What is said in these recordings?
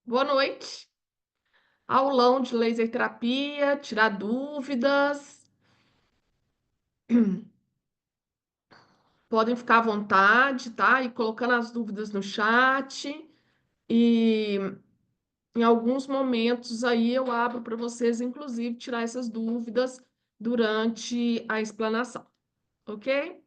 Boa noite. Aulão de laser terapia, tirar dúvidas. Podem ficar à vontade, tá? E colocando as dúvidas no chat. E em alguns momentos aí eu abro para vocês, inclusive, tirar essas dúvidas durante a explanação, ok?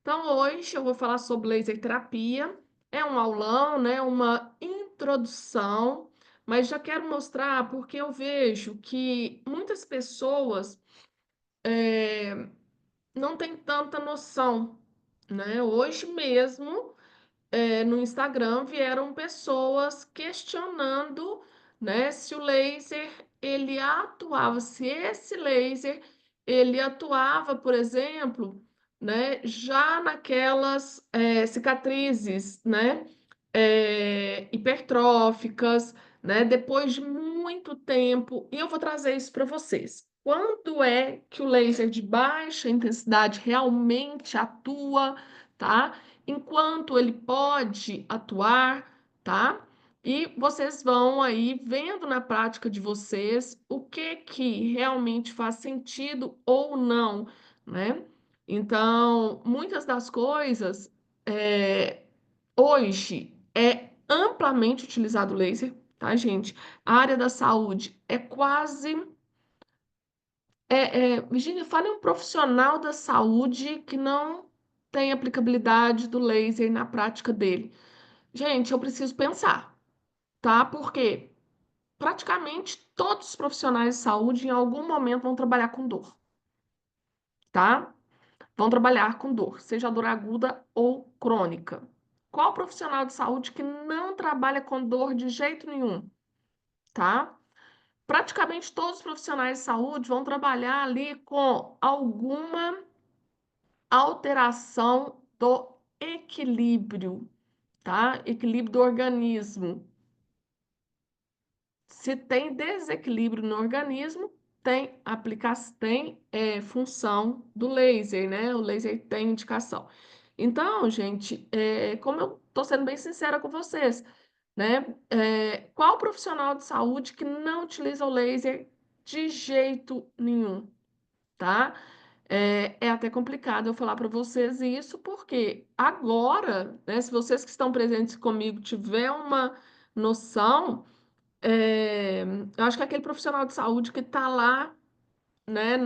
Então, hoje eu vou falar sobre laser terapia. É um aulão, né? Uma introdução, mas já quero mostrar porque eu vejo que muitas pessoas não têm tanta noção, né? Hoje mesmo, no Instagram vieram pessoas questionando, né, se o laser ele atuava, se esse laser ele atuava, por exemplo, né, já naquelas cicatrizes, né, hipertróficas, né, depois de muito tempo. E eu vou trazer isso para vocês. Quando é que o laser de baixa intensidade realmente atua, tá? Enquanto ele pode atuar, tá? E vocês vão aí vendo na prática de vocês o que realmente faz sentido ou não, né? Então, muitas das coisas hoje é amplamente utilizado o laser, tá, gente? A área da saúde é quase Virginia, fale um profissional da saúde que não tem aplicabilidade do laser na prática dele. Gente, eu preciso pensar, tá? Porque praticamente todos os profissionais de saúde em algum momento vão trabalhar com dor, tá? Vão trabalhar com dor, seja dor aguda ou crônica. Qual profissional de saúde que não trabalha com dor de jeito nenhum, tá? Praticamente todos os profissionais de saúde vão trabalhar ali com alguma alteração do equilíbrio, tá? Equilíbrio do organismo. Se tem desequilíbrio no organismo, tem aplicação, tem função do laser, né? O laser tem indicação. Então, gente, como eu estou sendo bem sincera com vocês, né? Qual profissional de saúde que não utiliza o laser de jeito nenhum, tá? É até complicado eu falar para vocês isso, porque agora, né, se vocês que estão presentes comigo tiver uma noção, eu acho que aquele profissional de saúde que está lá, né,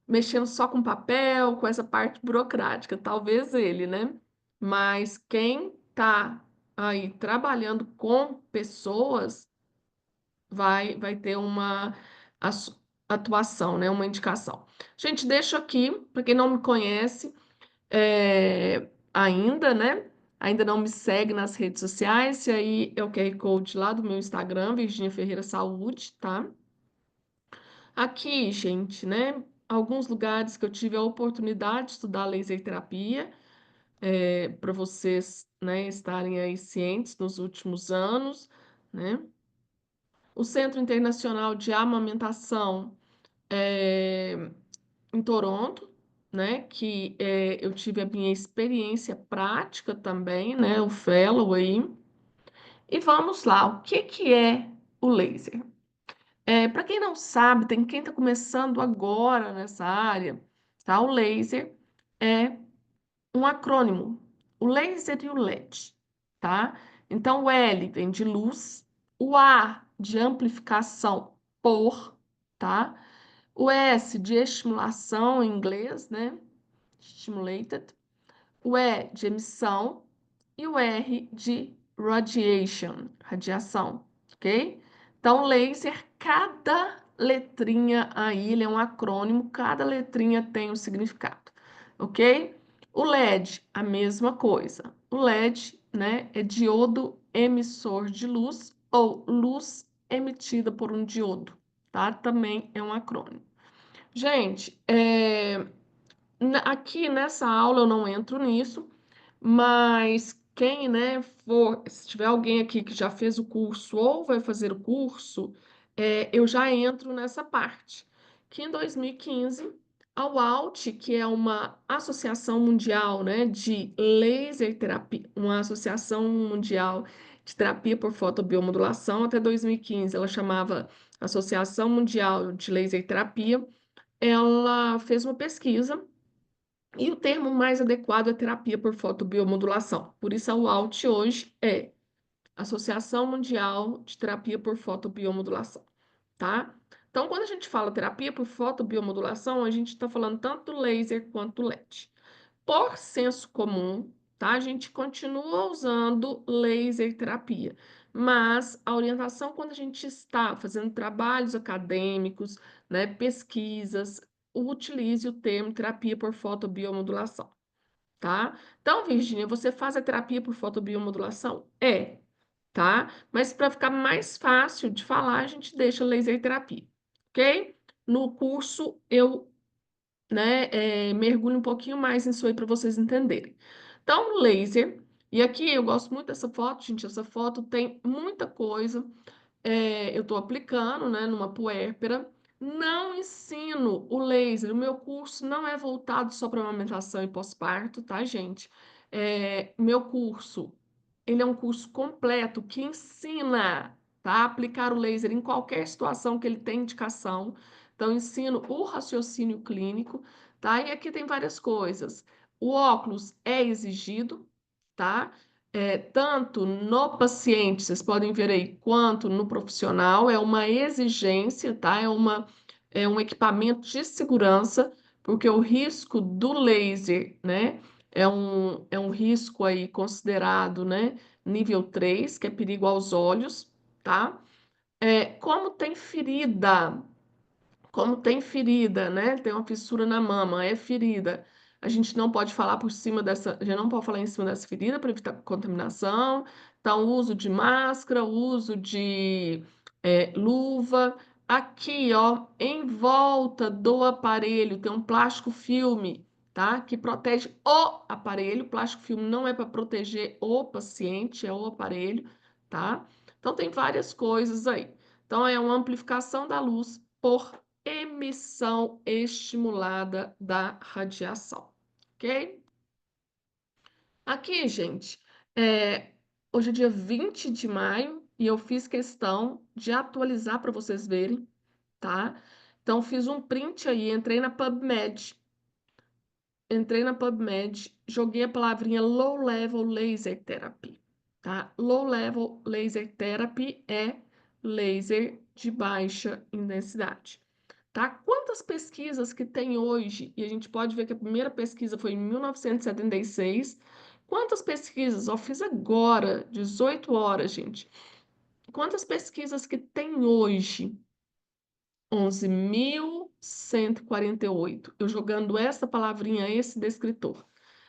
mexendo só com papel, com essa parte burocrática, talvez ele, né? Mas quem está aí trabalhando com pessoas vai ter uma atuação, né? Uma indicação. Gente, deixo aqui, para quem não me conhece ainda, né? Ainda não me segue nas redes sociais, e aí é o QR Code lá do meu Instagram, Virginia Ferreira Saúde, tá? Aqui, gente, né? Alguns lugares que eu tive a oportunidade de estudar laser terapia, para vocês, né, estarem aí cientes nos últimos anos, né? O Centro Internacional de Amamentação em Toronto, né? Que eu tive a minha experiência prática também, né? O fellow aí. E vamos lá, o que que é o laser? Para quem não sabe, tem quem está começando agora nessa área, tá? O laser é um acrônimo, o laser e o LED, tá? Então, o L vem de luz, o A de amplificação por, tá? O S de estimulação em inglês, né? Stimulated. O E de emissão e o R de radiação, ok? Então, laser, cada letrinha aí, ele é um acrônimo, cada letrinha tem um significado, ok? O LED, a mesma coisa. O LED, né, é diodo emissor de luz ou luz emitida por um diodo, tá? Também é um acrônimo. Gente, aqui nessa aula eu não entro nisso, mas quem, né, for, se tiver alguém aqui que já fez o curso ou vai fazer o curso, eu já entro nessa parte. Que em 2015, a WALT, que é uma associação mundial, né, de laser terapia, uma associação mundial de Terapia por Fotobiomodulação. Até 2015, ela chamava Associação Mundial de Laser Terapia. Ela fez uma pesquisa e o termo mais adequado é terapia por fotobiomodulação. Por isso, a UALT hoje é Associação Mundial de Terapia por Fotobiomodulação, tá? Então, quando a gente fala terapia por fotobiomodulação, a gente está falando tanto do laser quanto do LED. Por senso comum, tá? A gente continua usando laser terapia, mas a orientação quando a gente está fazendo trabalhos acadêmicos, né, pesquisas, utilize o termo terapia por fotobiomodulação, tá? Então, Virginia, você faz a terapia por fotobiomodulação? Tá? Mas para ficar mais fácil de falar, a gente deixa laser terapia, ok? No curso eu, né, mergulho um pouquinho mais nisso aí para vocês entenderem. Então, laser, e aqui eu gosto muito dessa foto, gente, essa foto tem muita coisa, eu estou aplicando, né, numa puérpera. Não ensino o laser. O meu curso não é voltado só para amamentação e pós-parto, tá, gente? Meu curso, ele é um curso completo que ensina, tá, a aplicar o laser em qualquer situação que ele tem indicação. Então, ensino o raciocínio clínico, tá? E aqui tem várias coisas. O óculos é exigido, tá? Tanto no paciente, vocês podem ver aí, quanto no profissional, é uma exigência, tá? É um equipamento de segurança, porque o risco do laser, né, é um risco aí considerado, né, nível 3, que é perigo aos olhos, tá? Como tem ferida, né? Tem uma fissura na mama, é ferida. A gente não pode falar por cima dessa, a gente não pode falar em cima dessa ferida para evitar contaminação. Então, uso de máscara, uso de luva. Aqui, ó, em volta do aparelho tem um plástico filme, tá? Que protege o aparelho. O plástico filme não é para proteger o paciente, é o aparelho, tá? Então, tem várias coisas aí. Então, é uma amplificação da luz por emissão estimulada da radiação, ok? Aqui, gente, hoje é dia 20 de maio e eu fiz questão de atualizar para vocês verem, tá? Então, fiz um print aí, entrei na PubMed, joguei a palavrinha Low Level Laser Therapy, tá? Low Level Laser Therapy é laser de baixa intensidade. Tá? Quantas pesquisas que tem hoje? E a gente pode ver que a primeira pesquisa foi em 1976. Quantas pesquisas? Ó, fiz agora, 18 horas, gente. Quantas pesquisas que tem hoje? 11.148. Eu jogando essa palavrinha, esse descritor.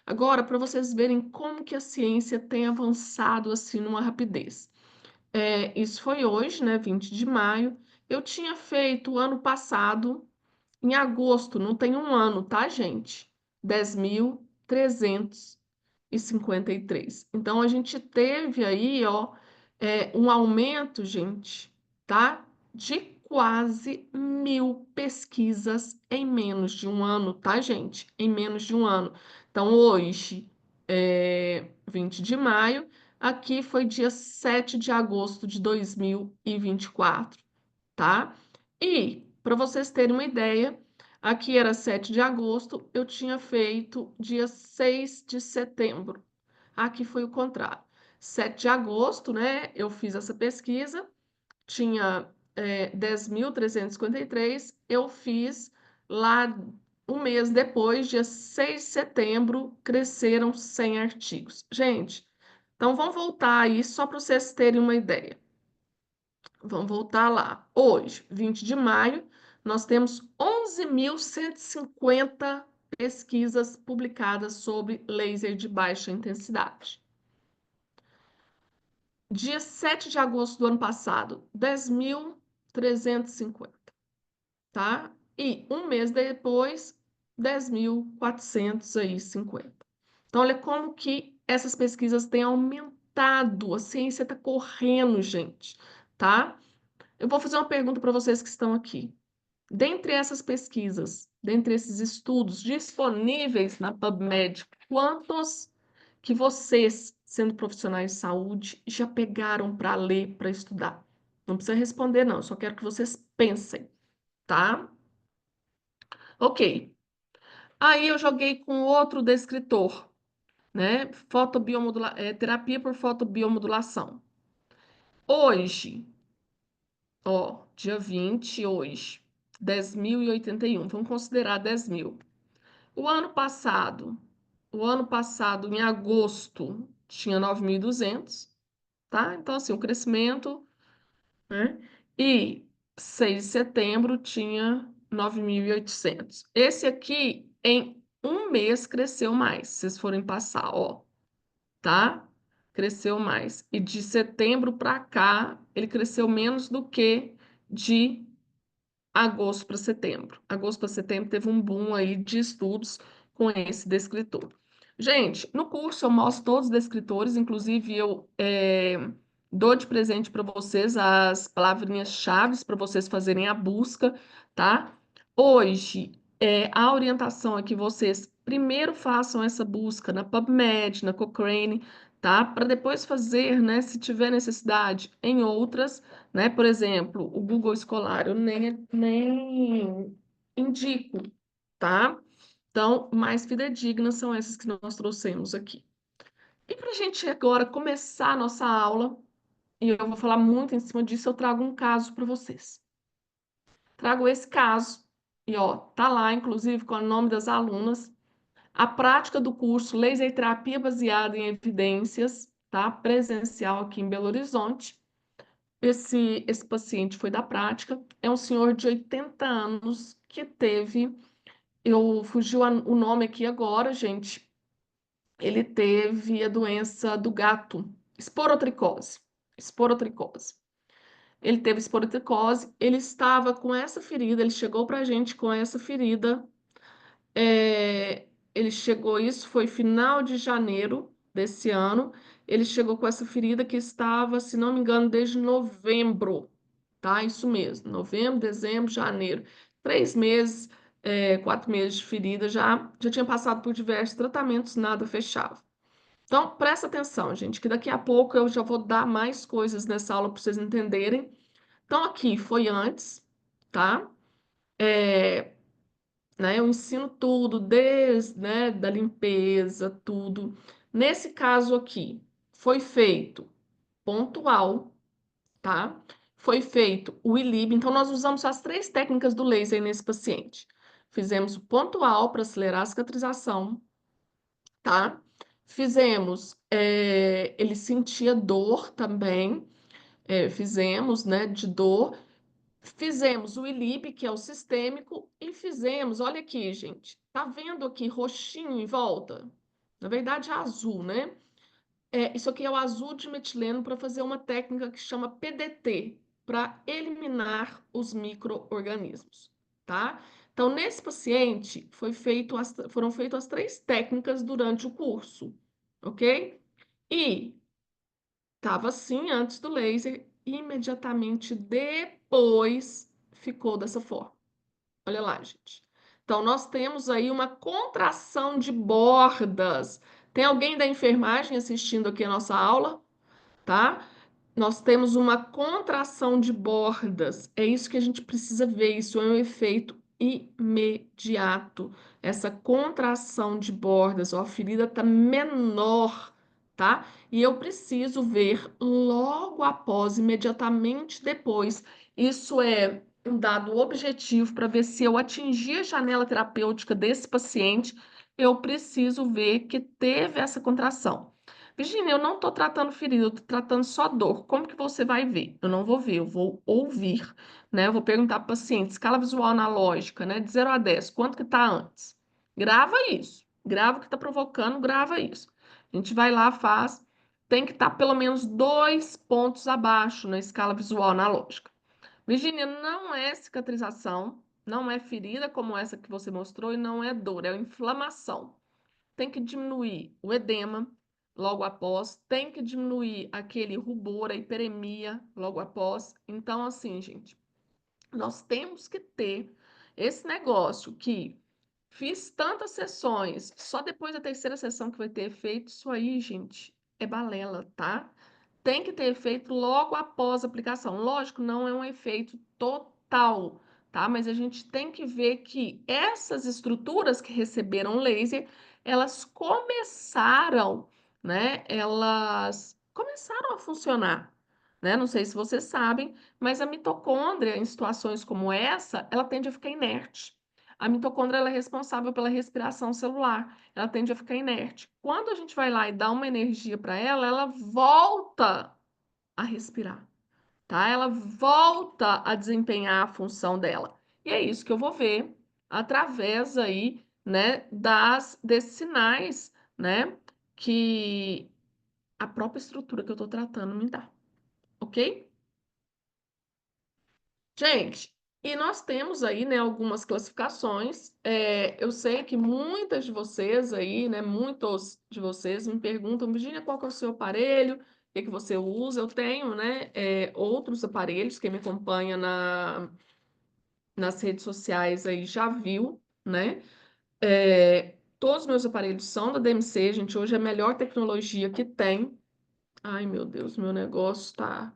Agora, para vocês verem como que a ciência tem avançado assim numa rapidez. Isso foi hoje, né, 20 de maio. Eu tinha feito ano passado em agosto, não tem um ano, tá, gente? 10.353. Então, a gente teve aí, ó, um aumento, gente, tá? De quase 1.000 pesquisas em menos de um ano, tá, gente? Em menos de um ano. Então, hoje, 20 de maio, aqui foi dia 7 de agosto de 2024, tá? E, para vocês terem uma ideia, aqui era 7 de agosto, eu tinha feito dia 6 de setembro. Aqui foi o contrário. 7 de agosto, né? Eu fiz essa pesquisa, tinha 10.353, eu fiz lá um mês depois, dia 6 de setembro, cresceram 100 artigos. Gente, então vamos voltar aí só para vocês terem uma ideia. Vamos voltar lá. Hoje, 20 de maio, nós temos 11.150 pesquisas publicadas sobre laser de baixa intensidade. Dia 7 de agosto do ano passado, 10.350, tá? E um mês depois, 10.450. Então, olha como que essas pesquisas têm aumentado. A ciência está correndo, gente, tá? Eu vou fazer uma pergunta para vocês que estão aqui. Dentre essas pesquisas, dentre esses estudos disponíveis na PubMed, quantos que vocês sendo profissionais de saúde, já pegaram para ler, para estudar? Não precisa responder, não. Eu só quero que vocês pensem, tá? Ok. Aí eu joguei com outro descritor, né? Terapia por fotobiomodulação. Hoje, ó, dia 20 hoje, 10.081. Vamos considerar 10.000. O ano passado, em agosto, tinha 9.200, tá? Então, assim, o crescimento, né? E 6 de setembro tinha 9.800. Esse aqui, em um mês, cresceu mais. Se vocês forem passar, ó, tá? Cresceu mais. E de setembro para cá, ele cresceu menos do que de agosto para setembro. Agosto para setembro teve um boom aí de estudos com esse descritor. Gente, no curso eu mostro todos os descritores, inclusive eu dou de presente para vocês as palavrinhas-chave para vocês fazerem a busca, tá? Hoje, a orientação é que vocês primeiro façam essa busca na PubMed, na Cochrane, tá? Para depois fazer, né, se tiver necessidade, em outras, né? Por exemplo, o Google Escolar, eu nem indico, tá? Então, mais fidedignas são essas que nós trouxemos aqui. E para a gente agora começar a nossa aula, e eu vou falar muito em cima disso, eu trago um caso para vocês. Trago esse caso, e ó, tá lá, inclusive, com o nome das alunas, a prática do curso Laser Terapia Baseada em Evidências, tá? Presencial aqui em Belo Horizonte. Esse paciente foi da prática, é um senhor de 80 anos que teve, o nome aqui agora, gente, ele teve a doença do gato, esporotricose, esporotricose. Ele teve esporotricose, ele estava com essa ferida, ele chegou para a gente com essa ferida, ele chegou, isso foi final de janeiro desse ano, ele chegou com essa ferida que estava, se não me engano, desde novembro, tá? Isso mesmo, novembro, dezembro, janeiro. 3 meses, 4 meses de ferida, já tinha passado por diversos tratamentos, nada fechava. Então, presta atenção, gente, que daqui a pouco eu já vou dar mais coisas nessa aula para vocês entenderem. Então, aqui foi antes, tá? Né, eu ensino tudo, desde, né, da limpeza, tudo. Nesse caso aqui, foi feito pontual, tá? Foi feito o ILIB, então nós usamos as 3 técnicas do laser nesse paciente. Fizemos o pontual para acelerar a cicatrização, tá? Fizemos, ele sentia dor também, fizemos, né, de dor. Fizemos o ILIB, que é o sistêmico, e fizemos, olha aqui, gente, tá vendo aqui roxinho em volta? Na verdade é azul, né? Isso aqui é o azul de metileno para fazer uma técnica que chama PDT, para eliminar os micro-organismos, tá? Então, nesse paciente, foram feitas as 3 técnicas durante o curso, ok? E estava assim antes do laser, imediatamente depois ficou dessa forma. Olha lá, gente. Então, nós temos aí uma contração de bordas. Tem alguém da enfermagem assistindo aqui a nossa aula? Tá? Nós temos uma contração de bordas. É isso que a gente precisa ver. Isso é um efeito imediato. Essa contração de bordas, ó, a ferida está menor, tá? E eu preciso ver logo após, imediatamente depois. Isso é um dado objetivo para ver se eu atingir a janela terapêutica desse paciente, eu preciso ver que teve essa contração. Virginia, eu não estou tratando ferida, eu estou tratando só dor. Como que você vai ver? Eu não vou ver, eu vou ouvir, né? Eu vou perguntar para o paciente, escala visual analógica, né? De 0 a 10, quanto que está antes? Grava isso. Grava o que está provocando, grava isso. A gente vai lá, faz. Tem que estar pelo menos 2 pontos abaixo na escala visual analógica. Virginia, não é cicatrização, não é ferida como essa que você mostrou e não é dor, é inflamação. Tem que diminuir o edema logo após, tem que diminuir aquele rubor, a hiperemia logo após. Então, assim, gente, nós temos que ter esse negócio que fiz tantas sessões, só depois da terceira sessão que vai ter efeito, isso aí, gente, é balela, tá? Tem que ter efeito logo após a aplicação. Lógico, não é um efeito total, tá? Mas a gente tem que ver que essas estruturas que receberam laser, elas começaram, né? Elas começaram a funcionar, né? Não sei se vocês sabem, mas a mitocôndria, em situações como essa, ela tende a ficar inerte. A mitocôndria ela é responsável pela respiração celular, ela tende a ficar inerte. Quando a gente vai lá e dá uma energia para ela, ela volta a respirar, tá? Ela volta a desempenhar a função dela. E é isso que eu vou ver através aí, né, desses sinais, né, que a própria estrutura que eu estou tratando me dá, ok? Gente, e nós temos aí, né, algumas classificações. Eu sei que muitas de vocês aí, né, muitos de vocês me perguntam, Virginia, qual que é o seu aparelho? O que que você usa? Eu tenho, né, outros aparelhos. Quem me acompanha nas redes sociais aí já viu, né? Todos os meus aparelhos são da DMC, gente. Hoje é a melhor tecnologia que tem. Ai, meu Deus, meu negócio tá.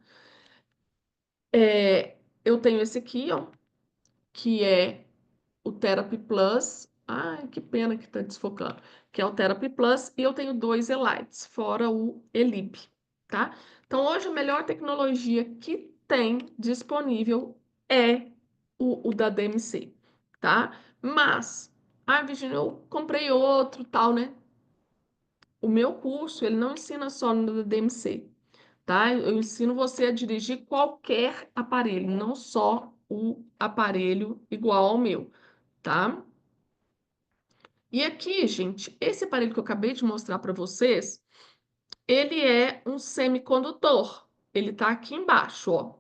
Eu tenho esse aqui, ó, que é o Therapy Plus. Ai, que pena que está desfocando. Que é o Therapy Plus. E eu tenho dois Elites, fora o Elib, tá? Então, hoje, a melhor tecnologia que tem disponível é o da DMC, tá? Mas, Virginia, eu comprei outro, tal, né? O meu curso, ele não ensina só no da DMC, tá? Eu ensino você a dirigir qualquer aparelho, não só o aparelho igual ao meu, tá? E aqui, gente, esse aparelho que eu acabei de mostrar para vocês, ele é um semicondutor. Ele tá aqui embaixo, ó.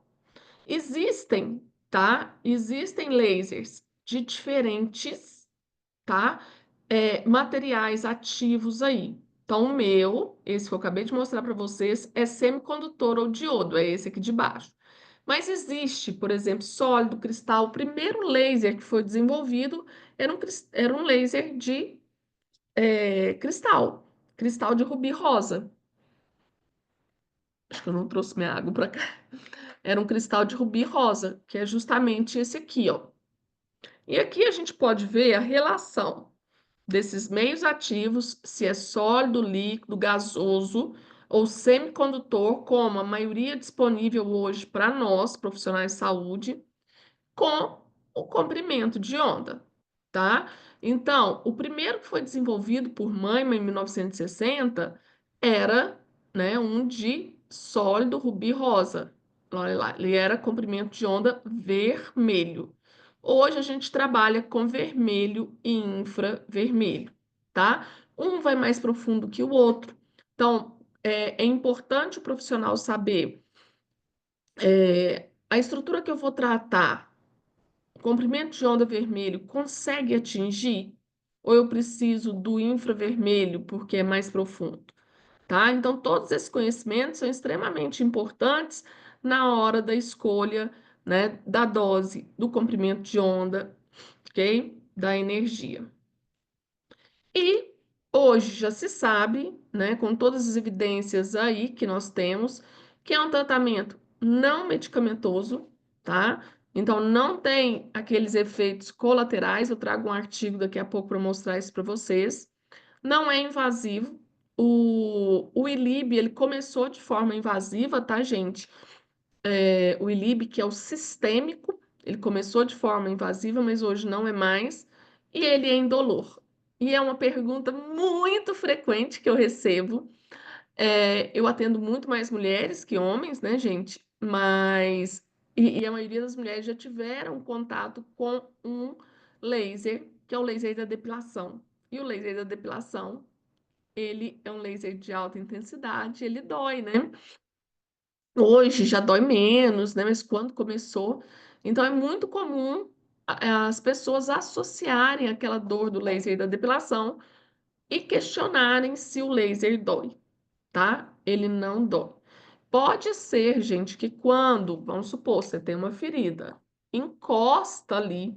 Existem, tá? Existem lasers de diferentes, tá? Materiais ativos aí. Então, o meu, esse que eu acabei de mostrar para vocês, é semicondutor ou diodo, é esse aqui de baixo. Mas existe, por exemplo, sólido, cristal. O primeiro laser que foi desenvolvido era um laser de cristal, cristal de rubi rosa. Acho que eu não trouxe minha água para cá. Era um cristal de rubi rosa, que é justamente esse aqui, ó. E aqui a gente pode ver a relação desses meios ativos, se é sólido, líquido, gasoso ou semicondutor, como a maioria disponível hoje para nós, profissionais de saúde, com o comprimento de onda, tá? Então, o primeiro que foi desenvolvido por Maiman em 1960 era, né, um de sólido rubi rosa. Olha lá, ele era comprimento de onda vermelho. Hoje a gente trabalha com vermelho e infravermelho, tá? Um vai mais profundo que o outro. Então, é importante o profissional saber a estrutura que eu vou tratar. O comprimento de onda vermelho consegue atingir? Ou eu preciso do infravermelho porque é mais profundo? Tá? Então, todos esses conhecimentos são extremamente importantes na hora da escolha, né, da dose, do comprimento de onda, ok? Da energia. E hoje já se sabe, né, com todas as evidências aí que nós temos, que é um tratamento não medicamentoso, tá? Então não tem aqueles efeitos colaterais. Eu trago um artigo daqui a pouco para mostrar isso para vocês. Não é invasivo. O ILIB, ele começou de forma invasiva, tá, gente? O ILIB, que é o sistêmico, ele começou de forma invasiva, mas hoje não é mais, e ele é indolor. E é uma pergunta muito frequente que eu recebo. Eu atendo muito mais mulheres que homens, né, gente? Mas. E a maioria das mulheres já tiveram contato com um laser, que é o laser da depilação. E o laser da depilação, ele é um laser de alta intensidade, ele dói, né? Hoje já dói menos, né? Mas quando começou, então é muito comum as pessoas associarem aquela dor do laser da depilação e questionarem se o laser dói, tá? Ele não dói. Pode ser, gente, que quando, vamos supor, você tem uma ferida, encosta ali,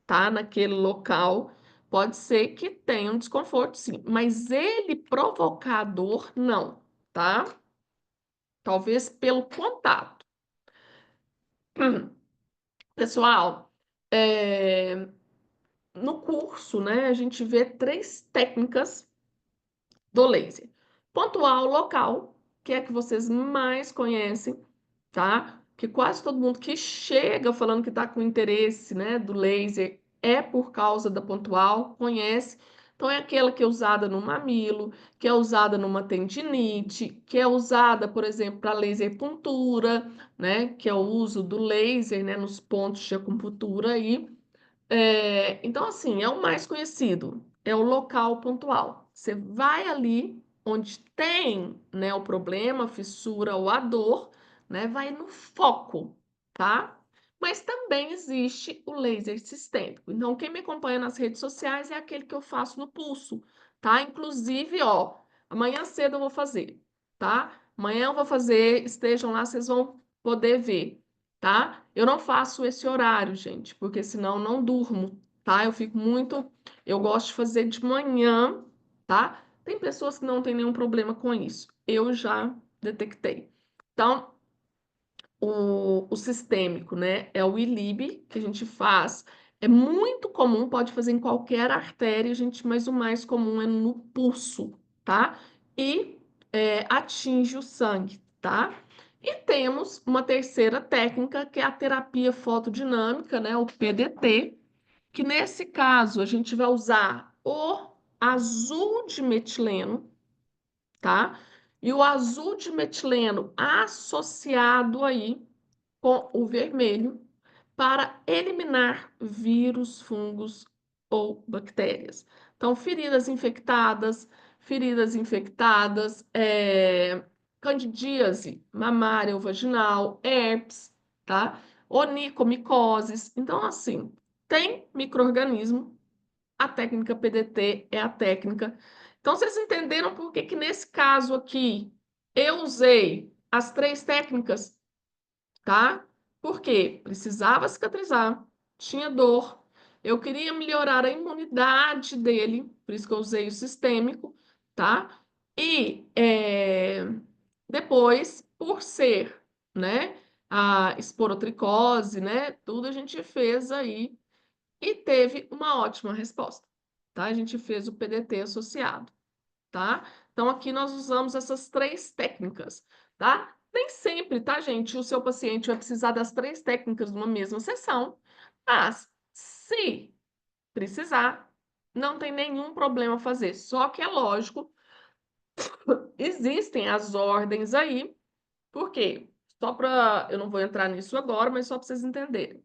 tá? Naquele local, pode ser que tenha um desconforto, sim, mas ele provocar dor, não. tá? Talvez pelo contato. Pessoal, no curso, né, a gente vê três técnicas do laser. Pontual local, que é a que vocês mais conhecem, tá? Que quase todo mundo que chega falando que está com interesse, né, do laser é por causa da pontual, conhece. Então é aquela que é usada no mamilo, que é usada numa tendinite, que é usada, por exemplo, para laser puntura, né, que é o uso do laser, né, nos pontos de acupuntura aí. Então, assim, é o mais conhecido, é o local pontual. Você vai ali onde tem, né, o problema, a fissura ou a dor, né, vai no foco, tá? Mas também existe o laser sistêmico. Então, quem me acompanha nas redes sociais é aquele que eu faço no pulso, tá? Inclusive, ó, amanhã cedo eu vou fazer, tá? Amanhã eu vou fazer, estejam lá, vocês vão poder ver, tá? Eu não faço esse horário, gente, porque senão eu não durmo, tá? Eu fico muito. Eu gosto de fazer de manhã, tá? Tem pessoas que não têm nenhum problema com isso. Eu já detectei. Então, o sistêmico, né? É o ILIB que a gente faz. É muito comum, pode fazer em qualquer artéria, gente, mas o mais comum é no pulso, tá? E atinge o sangue, tá? E temos uma terceira técnica, que é a terapia fotodinâmica, né? O PDT, que nesse caso a gente vai usar o azul de metileno, tá? E o azul de metileno associado aí com o vermelho para eliminar vírus, fungos ou bactérias. Então, feridas infectadas, candidíase mamária ou vaginal, herpes, tá? Onikomicoses. Então, assim, tem micro-organismo, a técnica PDT é a técnica. Então, vocês entenderam por que que nesse caso aqui eu usei as três técnicas? Tá? Porque precisava cicatrizar, tinha dor, eu queria melhorar a imunidade dele, por isso que eu usei o sistêmico, tá? E depois, por ser, né, a esporotricose, né, tudo a gente fez aí e teve uma ótima resposta, tá? A gente fez o PDT associado, tá? Então, aqui nós usamos essas três técnicas, tá? Nem sempre, tá, gente? O seu paciente vai precisar das três técnicas numa mesma sessão, mas se precisar, não tem nenhum problema fazer. Só que é lógico, existem as ordens aí, por quê? Só para. Eu não vou entrar nisso agora, mas só para vocês entenderem.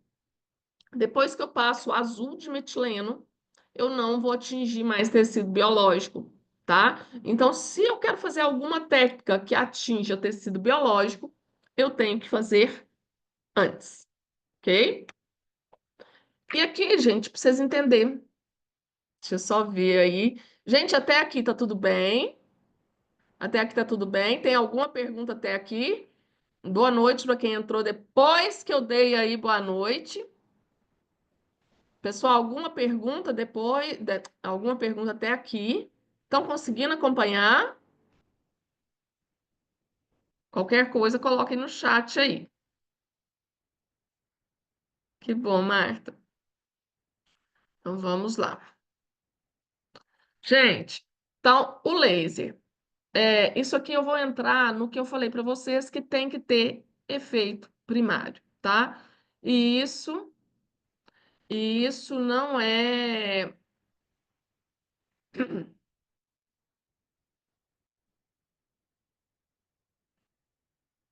Depois que eu passo o azul de metileno, eu não vou atingir mais tecido biológico, tá? Então, se eu quero fazer alguma técnica que atinja tecido biológico, eu tenho que fazer antes, ok? E aqui, gente, para vocês entenderem, deixa eu só ver aí. Gente, até aqui tá tudo bem? Até aqui tá tudo bem? Tem alguma pergunta até aqui? Boa noite para quem entrou depois que eu dei aí boa noite. Pessoal, alguma pergunta depois, alguma pergunta até aqui? Estão conseguindo acompanhar? Qualquer coisa, coloquem no chat aí. Que bom, Marta. Então vamos lá. Gente, então o laser. Isso aqui eu vou entrar no que eu falei para vocês que tem que ter efeito primário, tá? E isso não é.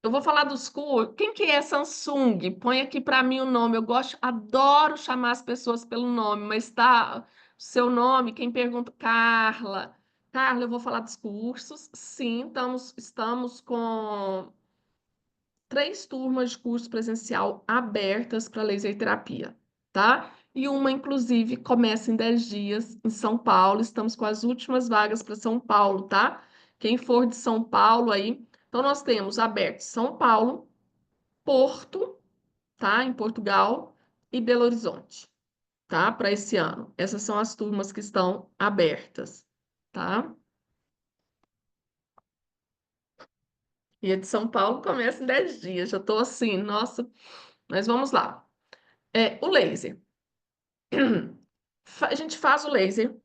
Eu vou falar dos cursos. Quem que é Samsung? Põe aqui para mim o nome. Eu gosto, adoro chamar as pessoas pelo nome, mas tá seu nome, quem pergunta, Carla. Carla, eu vou falar dos cursos. Sim, estamos com três turmas de curso presencial abertas para laser terapia, tá? E uma, inclusive, começa em 10 dias em São Paulo. Estamos com as últimas vagas para São Paulo, tá? Quem for de São Paulo aí. Então, nós temos aberto São Paulo, Porto, tá? Em Portugal, e Belo Horizonte, tá? Para esse ano. Essas são as turmas que estão abertas, tá? E a de São Paulo começa em 10 dias. Já tô assim, nossa. Mas vamos lá. O laser. A gente faz o laser,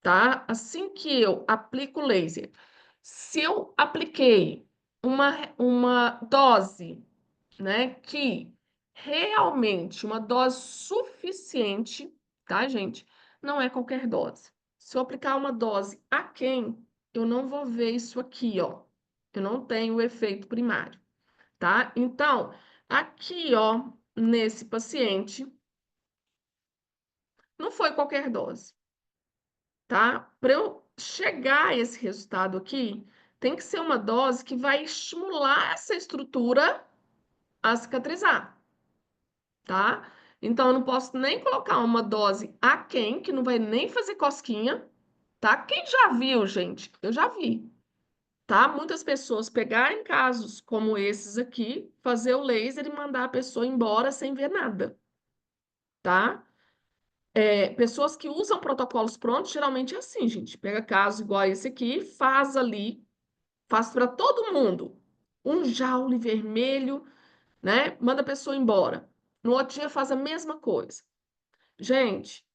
tá? Assim que eu aplico o laser, se eu apliquei uma dose, né, que realmente uma dose suficiente, tá, gente? Não é qualquer dose. Se eu aplicar uma dose aquém, eu não vou ver isso aqui, ó. Eu não tenho o efeito primário, tá? Então, aqui, ó, nesse paciente, não foi qualquer dose, tá? Para eu chegar a esse resultado aqui, tem que ser uma dose que vai estimular essa estrutura a cicatrizar, tá? Então, eu não posso nem colocar uma dose aquém, que não vai nem fazer cosquinha, tá? Quem já viu, gente? Eu já vi, tá? Muitas pessoas pegarem casos como esses aqui, fazer o laser e mandar a pessoa embora sem ver nada, tá? Pessoas que usam protocolos prontos, geralmente é assim, gente. Pega caso igual esse aqui, faz ali, faz para todo mundo. Um jaule vermelho, né? Manda a pessoa embora. No outro dia faz a mesma coisa. Gente,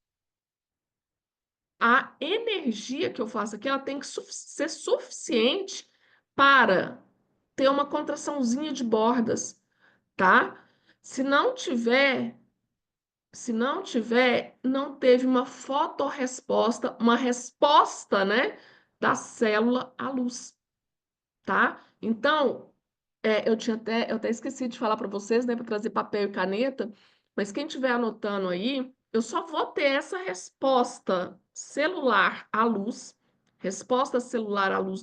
a energia que eu faço aqui, ela tem que ser suficiente para ter uma contraçãozinha de bordas, tá? Se não tiver, se não tiver, não teve uma fotorresposta, uma resposta, né, da célula à luz, tá? Então, eu até esqueci de falar para vocês, né, para trazer papel e caneta, mas quem estiver anotando aí, eu só vou ter essa resposta celular à luz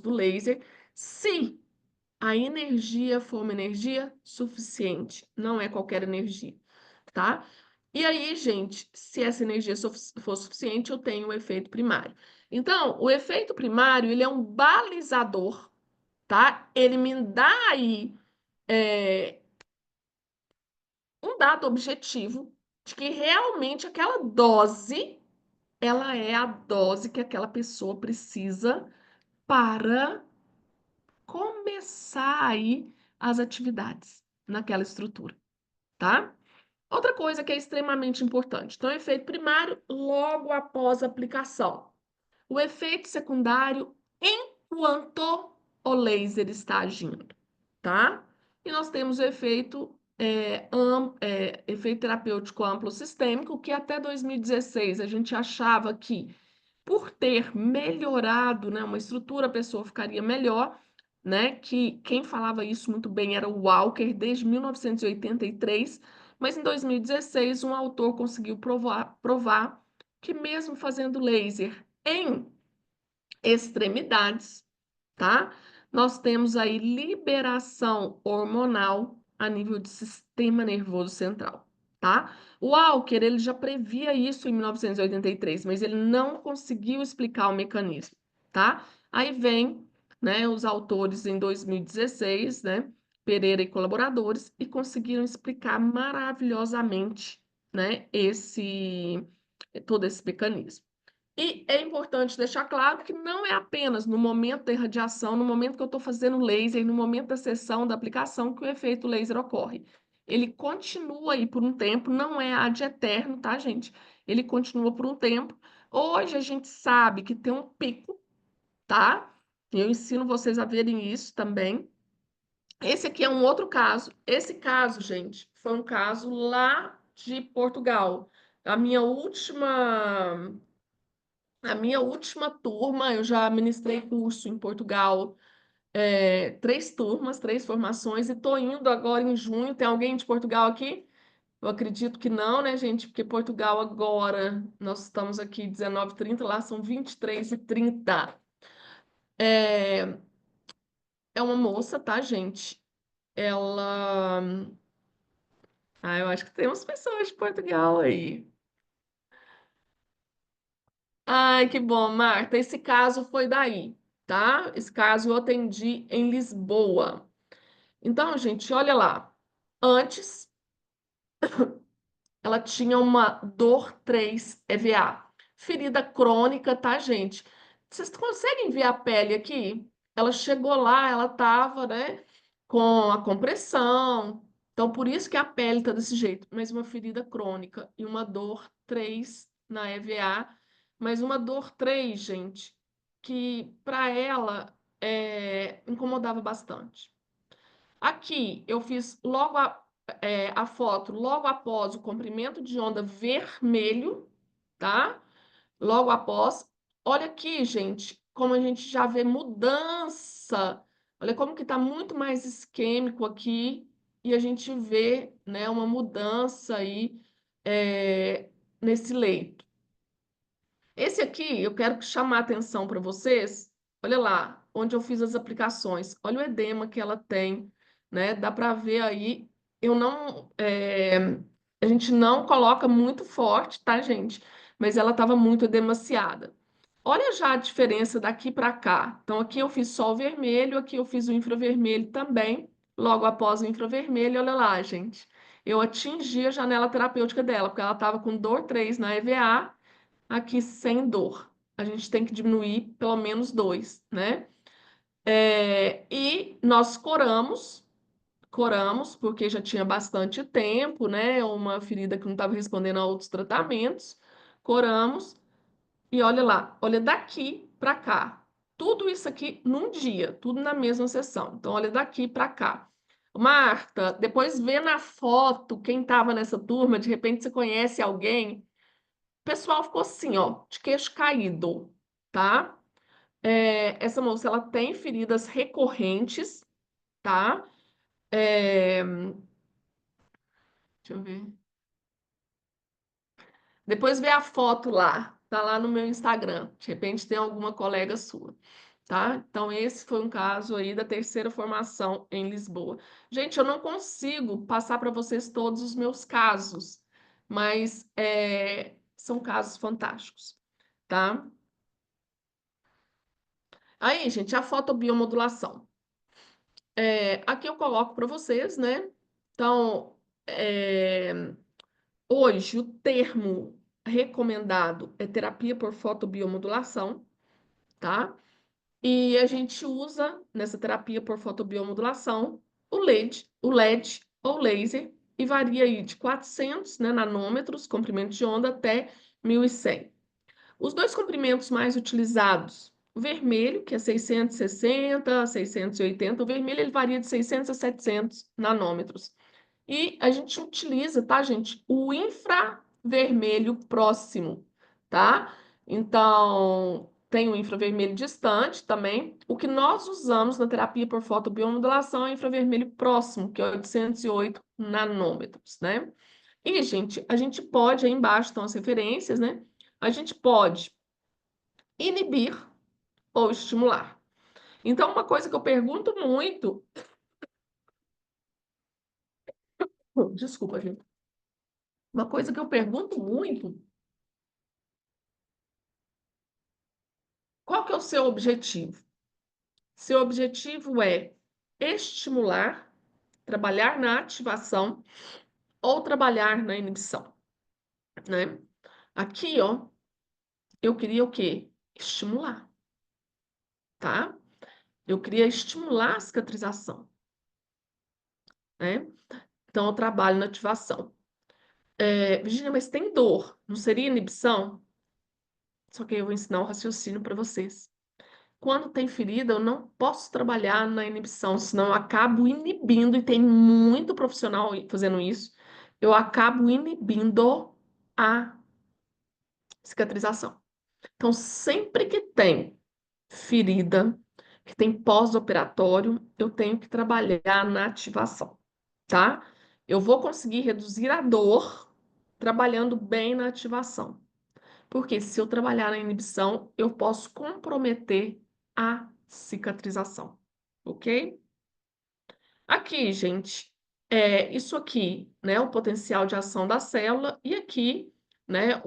do laser, se a energia for uma energia suficiente, não é qualquer energia, tá? E aí, gente, se essa energia for suficiente, eu tenho o efeito primário. Então, o efeito primário, ele é um balizador, tá? Ele me dá aí é, um dado objetivo de que realmente aquela dose, ela é a dose que aquela pessoa precisa para começar aí as atividades naquela estrutura, tá? Outra coisa que é extremamente importante. Então, efeito primário logo após a aplicação. O efeito secundário enquanto o laser está agindo, tá? E nós temos o efeito terapêutico amplo sistêmico, que até 2016 a gente achava que, por ter melhorado, né, uma estrutura, a pessoa ficaria melhor, né? Que quem falava isso muito bem era o Walker, desde 1983, mas em 2016 um autor conseguiu provar que mesmo fazendo laser em extremidades, tá? Nós temos aí liberação hormonal a nível de sistema nervoso central, tá? O Walker, ele já previa isso em 1983, mas ele não conseguiu explicar o mecanismo, tá? Aí vem, né, os autores em 2016, né, Pereira e colaboradores, e conseguiram explicar maravilhosamente, né, todo esse mecanismo. E é importante deixar claro que não é apenas no momento da irradiação, no momento que eu estou fazendo laser, no momento da sessão, da aplicação, que o efeito laser ocorre. Ele continua aí por um tempo, não é ad eterno, tá, gente? Ele continua por um tempo. Hoje a gente sabe que tem um pico, tá? Eu ensino vocês a verem isso também. Esse aqui é um outro caso. Esse caso, gente, foi um caso lá de Portugal. A minha última A minha última turma, eu já ministrei curso em Portugal, 3 turmas, 3 formações, e estou indo agora em junho. Tem alguém de Portugal aqui? Eu acredito que não, né, gente? Porque Portugal agora, nós estamos aqui 19h30, lá são 23h30. É, é uma moça, tá, gente? Ela. Ah, eu acho que tem umas pessoas de Portugal aí. Ai, que bom, Marta. Esse caso foi daí, tá? Esse caso eu atendi em Lisboa. Então, gente, olha lá. Antes, ela tinha uma dor 3 EVA. Ferida crônica, tá, gente? Vocês conseguem ver a pele aqui? Ela chegou lá, ela tava, né? com a compressão. Então, por isso que a pele tá desse jeito. Mas uma ferida crônica e uma dor 3 na EVA. Mas uma dor 3, gente, que para ela incomodava bastante. Aqui eu fiz logo a foto, logo após o comprimento de onda vermelho, tá? Logo após. Olha aqui, gente, como a gente já vê mudança. Olha como que tá muito mais isquêmico aqui e a gente vê, né, uma mudança aí nesse leito. Esse aqui eu quero chamar a atenção para vocês. Olha lá, onde eu fiz as aplicações. Olha o edema que ela tem, né? Dá para ver aí. Eu não, a gente não coloca muito forte, tá, gente? Mas ela estava muito edemaciada. Olha já a diferença daqui para cá. Então aqui eu fiz só o vermelho, aqui eu fiz o infravermelho também. Logo após o infravermelho, olha lá, gente. Eu atingi a janela terapêutica dela, porque ela estava com dor 3 na EVA aqui sem dor. A gente tem que diminuir pelo menos 2, né? E nós coramos, porque já tinha bastante tempo, né? Uma ferida que não estava respondendo a outros tratamentos. Coramos e olha lá, olha daqui para cá. Tudo isso aqui num dia, tudo na mesma sessão. Então, olha daqui para cá. Marta, depois vê na foto quem estava nessa turma, de repente você conhece alguém. O pessoal ficou assim, ó, de queixo caído, tá? Essa moça, ela tem feridas recorrentes, tá? É, deixa eu ver. Depois vê a foto lá, tá lá no meu Instagram. De repente tem alguma colega sua, tá? Então, esse foi um caso aí da terceira formação em Lisboa. Gente, eu não consigo passar para vocês todos os meus casos, mas são casos fantásticos, tá? Aí, gente, a fotobiomodulação. Aqui eu coloco para vocês, né? Então, hoje o termo recomendado é terapia por fotobiomodulação, tá? E a gente usa nessa terapia por fotobiomodulação o LED ou laser, e varia aí de 400, né, nanômetros, comprimento de onda, até 1.100. Os dois comprimentos mais utilizados, o vermelho, que é 660, 680, o vermelho ele varia de 600 a 700 nanômetros. E a gente utiliza, tá, gente, o infravermelho próximo, tá? Então, tem o infravermelho distante também. O que nós usamos na terapia por fotobiomodulação é o infravermelho próximo, que é 808 nanômetros, né? E, gente, a gente pode, aí embaixo estão as referências, né? A gente pode inibir ou estimular. Então, uma coisa que eu pergunto muito, desculpa, gente, uma coisa que eu pergunto muito, qual que é o seu objetivo? Seu objetivo é estimular, trabalhar na ativação ou trabalhar na inibição, né? Aqui, ó, eu queria o quê? Estimular, tá? Eu queria estimular a cicatrização, né? Então, eu trabalho na ativação. Virginia, mas tem dor, não seria inibição? Só que eu vou ensinar o raciocínio para vocês. Quando tem ferida, eu não posso trabalhar na inibição, senão eu acabo inibindo, e tem muito profissional fazendo isso, eu acabo inibindo a cicatrização. Então, sempre que tem ferida, que tem pós-operatório, eu tenho que trabalhar na ativação, tá? Eu vou conseguir reduzir a dor trabalhando bem na ativação. Porque se eu trabalhar na inibição, eu posso comprometer a cicatrização, ok? Aqui, gente, isso aqui, né, o potencial de ação da célula, e aqui, né,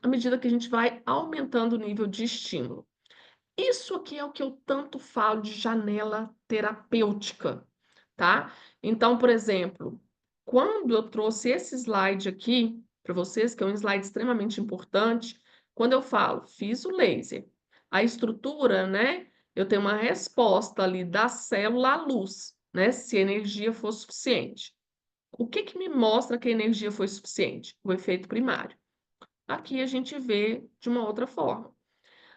à medida que a gente vai aumentando o nível de estímulo. Isso aqui é o que eu tanto falo de janela terapêutica, tá? Então, por exemplo, quando eu trouxe esse slide aqui para vocês, que é um slide extremamente importante, quando eu falo, fiz o laser, a estrutura, né? Eu tenho uma resposta ali da célula à luz. né? Se a energia for suficiente. O que que me mostra que a energia foi suficiente? O efeito primário. Aqui a gente vê de uma outra forma.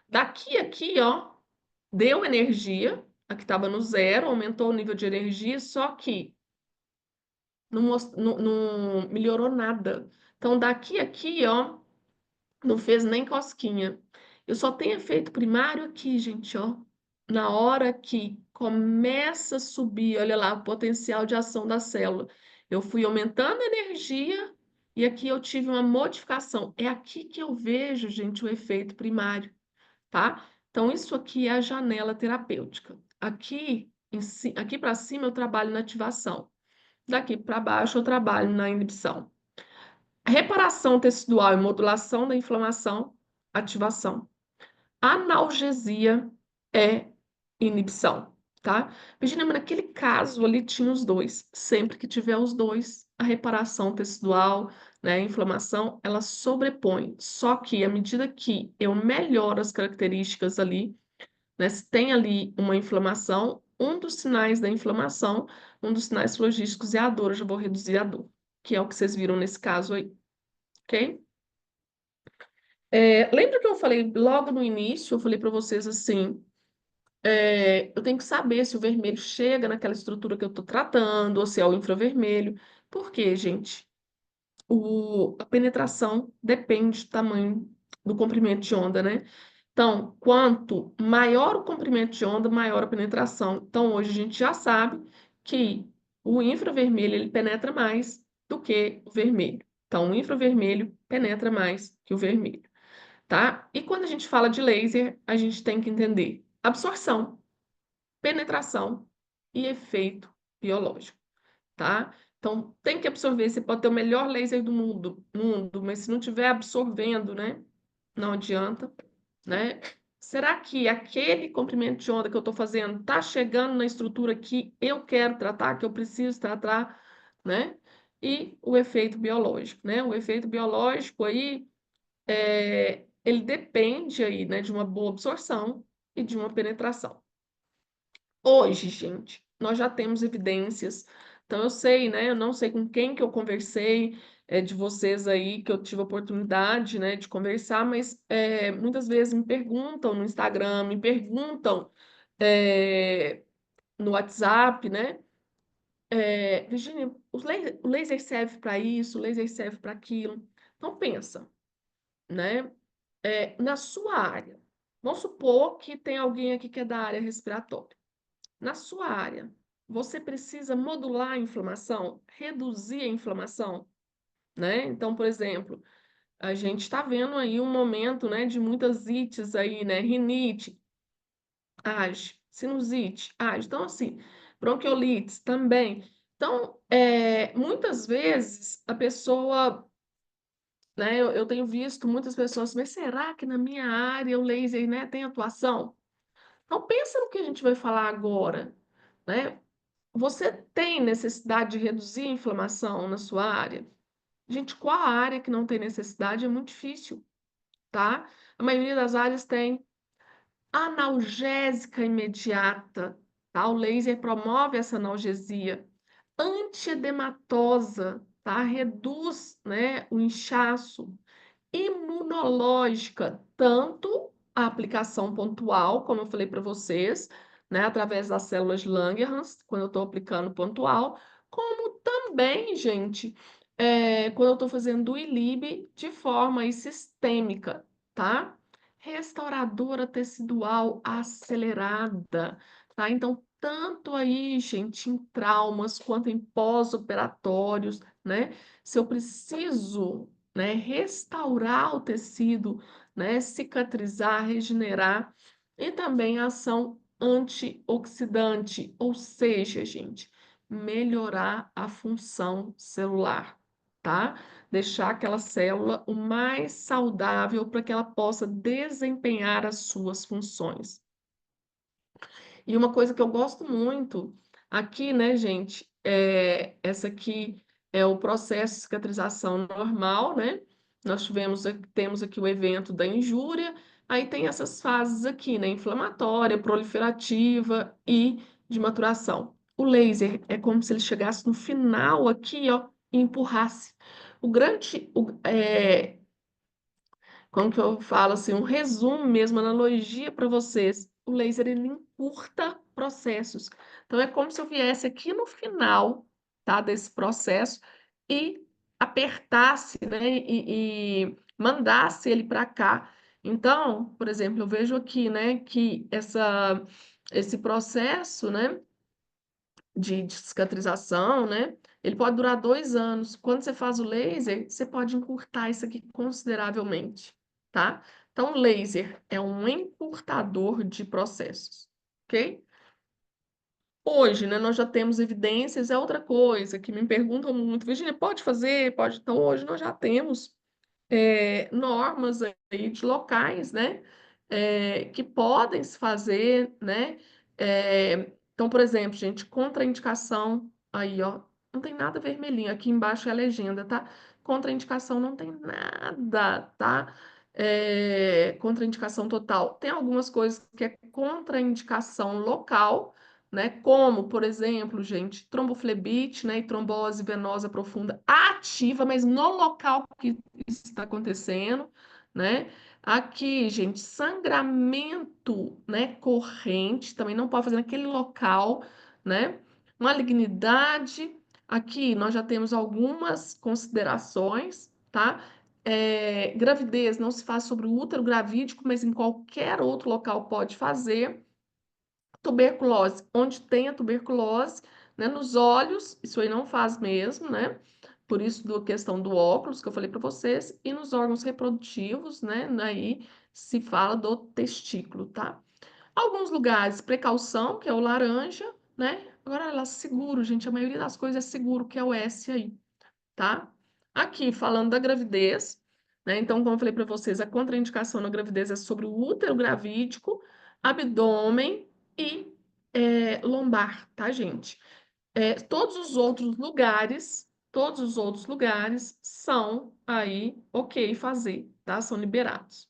Daqui aqui, ó, deu energia, aqui estava no zero, aumentou o nível de energia, só que não melhorou nada. Então, daqui aqui, ó, não fez nem cosquinha. Eu só tenho efeito primário aqui, gente, ó. Na hora que começa a subir, olha lá, o potencial de ação da célula. Eu fui aumentando a energia e aqui eu tive uma modificação. É aqui que eu vejo, gente, o efeito primário, tá? Então, isso aqui é a janela terapêutica. Aqui para cima eu trabalho na ativação. Daqui para baixo eu trabalho na inibição. Reparação tecidual e modulação da inflamação, ativação. Analgesia é inibição, tá? Virginia, mas naquele caso ali tinha os dois. Sempre que tiver os dois, a reparação tecidual, né, a inflamação, ela sobrepõe. Só que à medida que eu melhoro as características ali, né, se tem ali uma inflamação, um dos sinais da inflamação, um dos sinais flogísticos é a dor. Eu já vou reduzir a dor, que é o que vocês viram nesse caso aí, ok? Lembra que eu falei logo no início, eu falei para vocês assim, eu tenho que saber se o vermelho chega naquela estrutura que eu estou tratando, ou se é o infravermelho. Por quê, gente? A penetração depende do tamanho do comprimento de onda, né? Então, quanto maior o comprimento de onda, maior a penetração. Então, hoje a gente já sabe que o infravermelho ele penetra mais do que o vermelho. Então, o infravermelho penetra mais que o vermelho, tá? E quando a gente fala de laser, a gente tem que entender absorção, penetração e efeito biológico, tá? Então, tem que absorver. Você pode ter o melhor laser do mundo, mas se não estiver absorvendo, né? Não adianta, né? Será que aquele comprimento de onda que eu estou fazendo está chegando na estrutura que eu quero tratar, que eu preciso tratar, né? E o efeito biológico, né? O efeito biológico aí, ele depende aí, né, de uma boa absorção e de uma penetração. Hoje, gente, nós já temos evidências. Então, eu sei, né? Eu não sei com quem que eu conversei, de vocês aí, que eu tive a oportunidade, né, de conversar, mas muitas vezes me perguntam no Instagram, me perguntam é, no WhatsApp, né? Virginia, o laser serve para isso, o laser serve para aquilo. Então, pensa, né? Na sua área. Vamos supor que tem alguém aqui que é da área respiratória. Na sua área, você precisa modular a inflamação, reduzir a inflamação, né? Então, por exemplo, a gente está vendo aí um momento, né, de muitas ites aí, né? Rinite, age, sinusite, age. Então, assim, bronquiolites também. Então, muitas vezes a pessoa, né, eu tenho visto muitas pessoas, mas será que na minha área o laser, né, tem atuação? Então, pensa no que a gente vai falar agora, né? Você tem necessidade de reduzir a inflamação na sua área? Gente, qual a área que não tem necessidade? É muito difícil, tá? A maioria das áreas tem analgésica imediata, tá? O laser promove essa analgesia. Antiedematosa, tá? Reduz, né, o inchaço imunológica, tanto a aplicação pontual, como eu falei para vocês, né, através das células de Langerhans, quando eu estou aplicando pontual, como também, gente, quando eu estou fazendo o ILIB de forma aí sistêmica, tá? Restauradora tecidual acelerada, tá? Então, tanto aí, gente, em traumas quanto em pós-operatórios, né? Se eu preciso, né, restaurar o tecido, né, cicatrizar, regenerar, e também a ação antioxidante, ou seja, gente, melhorar a função celular, tá? Deixar aquela célula o mais saudável para que ela possa desempenhar as suas funções. E uma coisa que eu gosto muito aqui, né, gente, essa aqui é o processo de cicatrização normal, né? Temos aqui o evento da injúria, aí tem essas fases aqui, né? Inflamatória, proliferativa e de maturação. o laser é como se ele chegasse no final aqui, ó, e empurrasse. O grande, como que eu falo assim, um resumo mesmo, analogia para vocês. O laser ele encurta processos. Então é como se eu viesse aqui no final, tá, desse processo e apertasse, né, e mandasse ele para cá. Então, por exemplo, eu vejo aqui, né, que esse processo, né, de cicatrização, né? Ele pode durar 2 anos. Quando você faz o laser, você pode encurtar isso aqui consideravelmente, tá? Então, o laser é um encurtador de processos, ok? Hoje, né, nós já temos evidências, é outra coisa que me perguntam muito, Virginia, pode fazer? Pode. Então, hoje nós já temos normas aí de locais, né, que podem se fazer, né, então, por exemplo, gente, contraindicação, aí, ó, não tem nada vermelhinho, aqui embaixo é a legenda, tá? Contraindicação não tem nada, tá? Contraindicação total. Tem algumas coisas que é contraindicação local, né? Como, por exemplo, gente, tromboflebite, né, e trombose venosa profunda ativa, mas no local que isso está acontecendo, né? Aqui, gente, sangramento, né, corrente, também não pode fazer naquele local, né? Malignidade, aqui nós já temos algumas considerações, tá? Gravidez não se faz sobre o útero gravídico, mas em qualquer outro local pode fazer. Tuberculose, onde tem a tuberculose, né, nos olhos, isso aí não faz mesmo, né? Por isso, da questão do óculos que eu falei para vocês, e nos órgãos reprodutivos, né? Aí se fala do testículo, tá? Alguns lugares, precaução, que é o laranja, né? Agora, lá, seguro, gente, a maioria das coisas é seguro, que é o S aí, tá? Aqui, falando da gravidez, né? Então, como eu falei para vocês, a contraindicação na gravidez é sobre o útero gravídico, abdômen e lombar, tá, gente? Todos os outros lugares são aí ok fazer, tá? São liberados.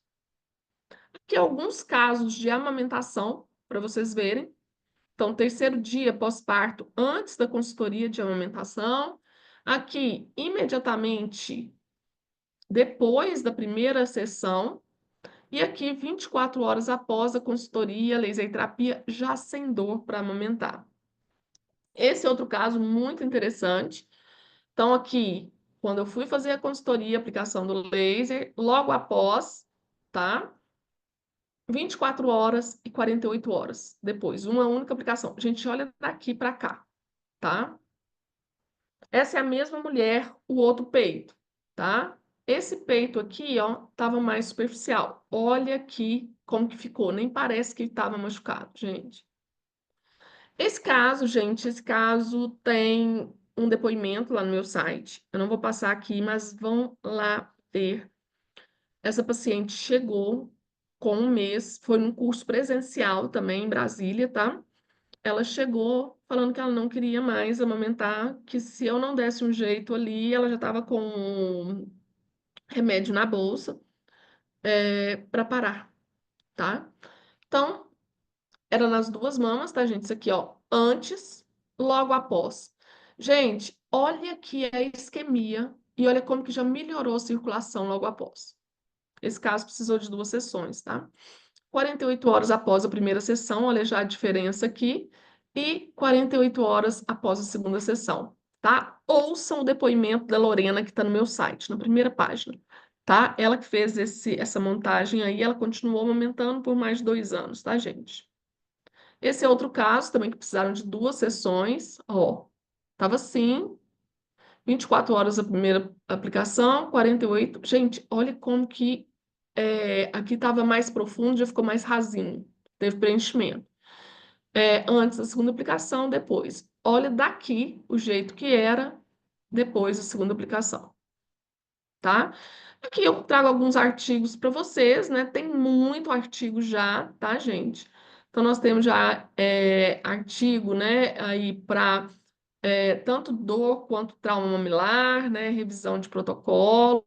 Aqui alguns casos de amamentação, para vocês verem. Então, terceiro dia pós-parto, antes da consultoria de amamentação. Aqui, imediatamente depois da primeira sessão. E aqui, 24 horas após a consultoria, laser terapia, já sem dor para amamentar. Esse é outro caso muito interessante. Então, aqui, quando eu fui fazer a consultoria, aplicação do laser, logo após, tá? 24 horas e 48 horas depois, uma única aplicação. Gente, olha daqui para cá, tá? Essa é a mesma mulher, o outro peito, tá? Esse peito aqui, ó, tava mais superficial. Olha aqui como que ficou, nem parece que ele tava machucado, gente. Esse caso, gente, esse caso tem um depoimento lá no meu site. Eu não vou passar aqui, mas vão lá ver. Essa paciente chegou com 1 mês, foi num curso presencial também em Brasília, tá? Ela chegou falando que ela não queria mais amamentar, que se eu não desse um jeito ali, ela já estava com um remédio na bolsa, para parar, tá? Então, era nas duas mamas, tá, gente? Isso aqui, ó, antes, logo após. Gente, olha aqui a isquemia e olha como que já melhorou a circulação logo após. Esse caso precisou de 2 sessões, tá? 48 horas após a primeira sessão, olha já a diferença aqui, e 48 horas após a segunda sessão, tá? Ouçam o depoimento da Lorena que está no meu site, na primeira página, tá? Ela que fez essa montagem aí, ela continuou amamentando por mais de 2 anos, tá, gente? Esse é outro caso também que precisaram de 2 sessões, ó, tava assim, 24 horas a primeira aplicação, 48. Gente, olha como que aqui estava mais profundo, já ficou mais rasinho, teve preenchimento. Antes da segunda aplicação, depois. Olha daqui o jeito que era depois da segunda aplicação, tá? Aqui eu trago alguns artigos para vocês, né? Tem muito artigo já, tá, gente? Então, nós temos já artigo, né, aí para tanto dor quanto trauma mamilar, né? Revisão de protocolos,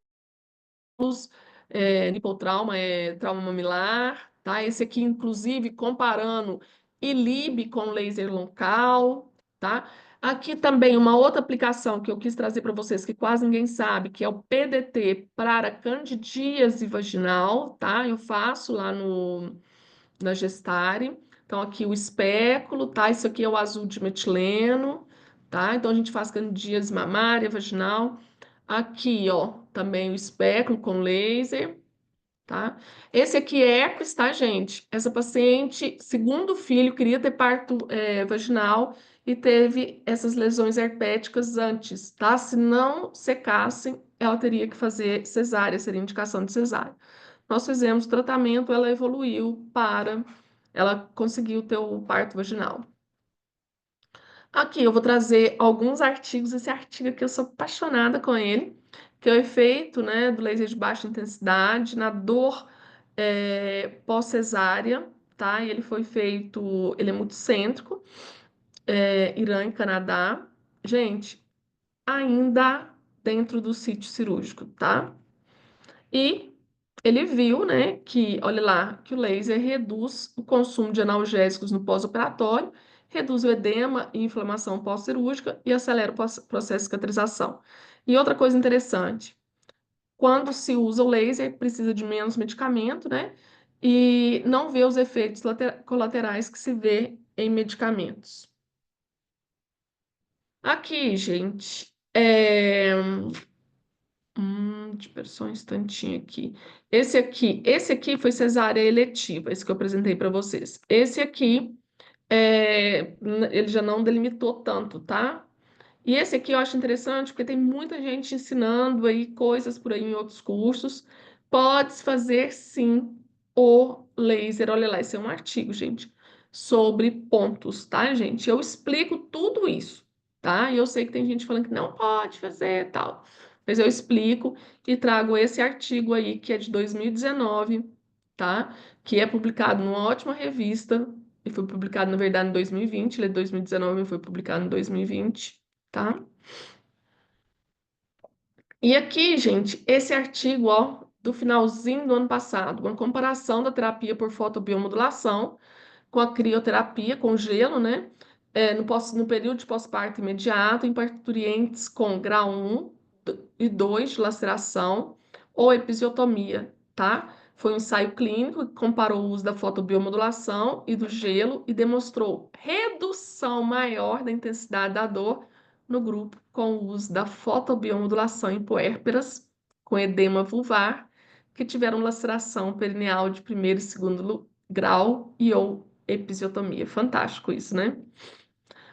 lipotrauma é trauma mamilar, tá? Esse aqui, inclusive, comparando ILIB com laser local, tá? Aqui também uma outra aplicação que eu quis trazer para vocês, que quase ninguém sabe, que é o PDT para candidíase vaginal, tá? Eu faço lá no, na Gestare. Então, aqui o espéculo, tá? Isso aqui é o azul de metileno, tá? Então, a gente faz candidíase mamária, vaginal. Aqui, ó, também o espéculo com laser, tá? Esse aqui é herpes, tá, gente? Essa paciente, segundo filho, queria ter parto vaginal e teve essas lesões herpéticas antes, tá? Se não secassem, ela teria que fazer cesárea, seria indicação de cesárea. Nós fizemos tratamento, ela evoluiu para, ela conseguiu ter o parto vaginal. Aqui eu vou trazer alguns artigos. Esse artigo aqui eu sou apaixonada com ele, que é o efeito, né, do laser de baixa intensidade na dor pós-cesárea, tá? E ele foi feito, ele é multicêntrico, Irã e Canadá. Gente, ainda dentro do sítio cirúrgico, tá? E ele viu, né, que, olha lá, que o laser reduz o consumo de analgésicos no pós-operatório, reduz o edema e inflamação pós-cirúrgica e acelera o processo de cicatrização. E outra coisa interessante, quando se usa o laser, precisa de menos medicamento, né? E não vê os efeitos colaterais que se vê em medicamentos. Aqui, gente, espera só um instantinho aqui. Esse aqui foi cesárea eletiva, esse que eu apresentei para vocês. Esse aqui, ele já não delimitou tanto, tá? E esse aqui eu acho interessante porque tem muita gente ensinando aí coisas por aí em outros cursos. Pode fazer sim o laser. Olha lá, esse é um artigo, gente, sobre pontos, tá, gente? Eu explico tudo isso, tá? E eu sei que tem gente falando que não pode fazer tal, mas eu explico e trago esse artigo aí que é de 2019, tá? Que é publicado numa ótima revista. E foi publicado, na verdade, em 2020. Ele é de 2019 e foi publicado em 2020, tá? E aqui, gente, esse artigo, ó, do finalzinho do ano passado, uma comparação da terapia por fotobiomodulação com a crioterapia, com gelo, né? No período de pós-parto imediato, em parturientes com grau 1 e 2 de laceração ou episiotomia, tá? Foi um ensaio clínico que comparou o uso da fotobiomodulação e do gelo e demonstrou redução maior da intensidade da dor no grupo com o uso da fotobiomodulação em puérperas com edema vulvar que tiveram laceração perineal de primeiro e segundo grau e ou episiotomia. Fantástico isso, né?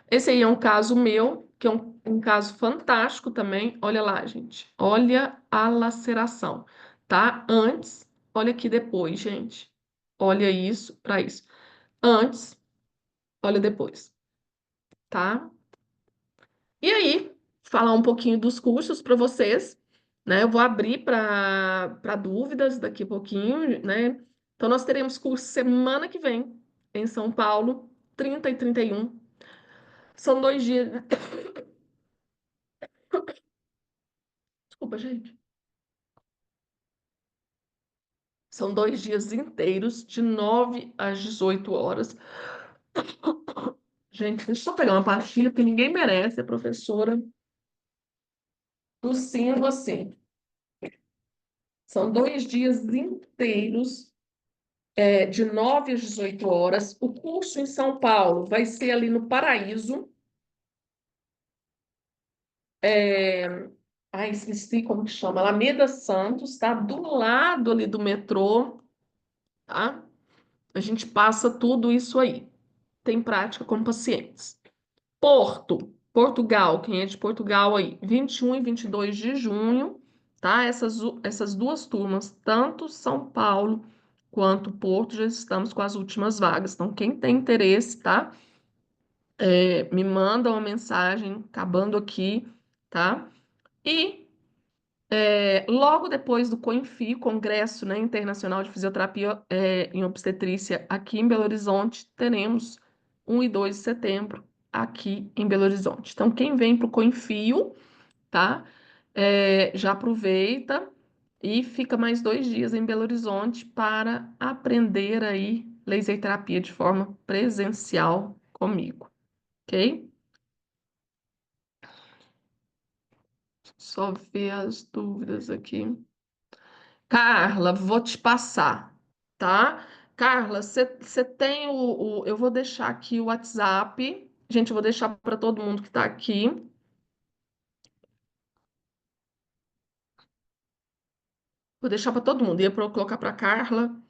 Esse aí é um caso meu, que é um caso fantástico também. Olha lá, gente. Olha a laceração, tá? Antes, olha aqui depois, gente. Olha isso para isso. Antes, olha depois, tá? E aí, falar um pouquinho dos cursos para vocês, né? Eu vou abrir para dúvidas daqui a pouquinho, né? Então, nós teremos curso semana que vem em São Paulo, 30 e 31. São 2 dias. Desculpa, gente. São 2 dias inteiros, de 9 às 18 horas. Gente, deixa eu só pegar uma pastilha, porque ninguém merece, a professora tossindo assim. São 2 dias inteiros, de 9 às 18 horas. O curso em São Paulo vai ser ali no Paraíso. É... Ai, esqueci como que chama. Alameda Santos, tá? Do lado ali do metrô, tá? A gente passa tudo isso aí. Tem prática com pacientes. Portugal, quem é de Portugal aí, 21 e 22 de junho, tá? Essas duas turmas, tanto São Paulo quanto Porto, já estamos com as últimas vagas. Então, quem tem interesse, tá? Me manda uma mensagem, acabando aqui, tá? E logo depois do COINFI, Congresso, né, Internacional de Fisioterapia em Obstetrícia, aqui em Belo Horizonte, teremos 1 e 2 de setembro, aqui em Belo Horizonte. Então, quem vem para o COINFIO, tá? Já aproveita e fica mais 2 dias em Belo Horizonte para aprender aí laser terapia de forma presencial comigo, ok? Só ver as dúvidas aqui. Carla, vou te passar, tá? Carla, você tem eu vou deixar aqui o WhatsApp. Gente, eu vou deixar para todo mundo que está aqui. Vou deixar para todo mundo. Ia para colocar para Carla.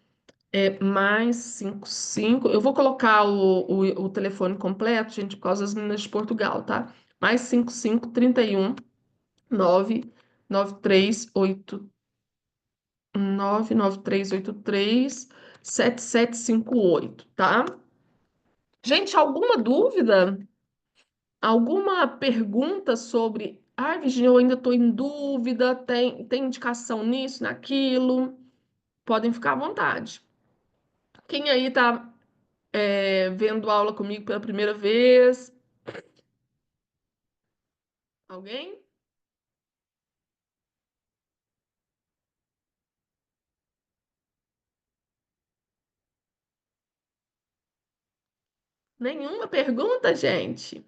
Mais 55. Eu vou colocar o telefone completo, gente, por causa das meninas de Portugal, tá? Mais 55 31 9 9383 99383 7758, tá? Gente, alguma dúvida? Alguma pergunta sobre. Ai, Virginia, eu ainda estou em dúvida, tem indicação nisso, naquilo? Podem ficar à vontade. Quem aí está vendo aula comigo pela primeira vez? Alguém? Nenhuma pergunta, gente?